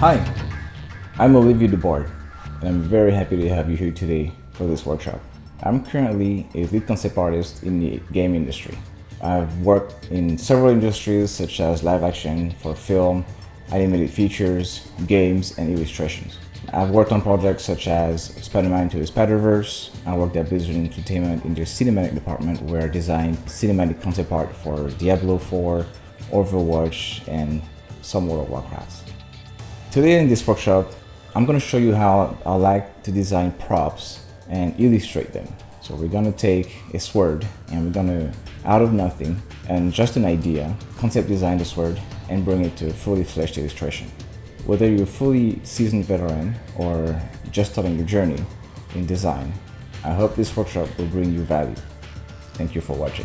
Hi, I'm Olivier Dubard, and I'm very happy to have you here today for this workshop. I'm currently a lead concept artist in the game industry. I've worked in several industries such as live action for film, animated features, games, and illustrations. I've worked on projects such as Spider-Man Into the Spider-Verse. I worked at Blizzard Entertainment in their cinematic department where I designed cinematic concept art for Diablo 4, Overwatch, and some World of Warcraft. Today in this workshop, I'm going to show you how I like to design props and illustrate them. So we're going to take a sword and we're going to, out of nothing and just an idea, concept design the sword and bring it to a fully fleshed illustration. Whether you're a fully seasoned veteran or just starting your journey in design, I hope this workshop will bring you value. Thank you for watching.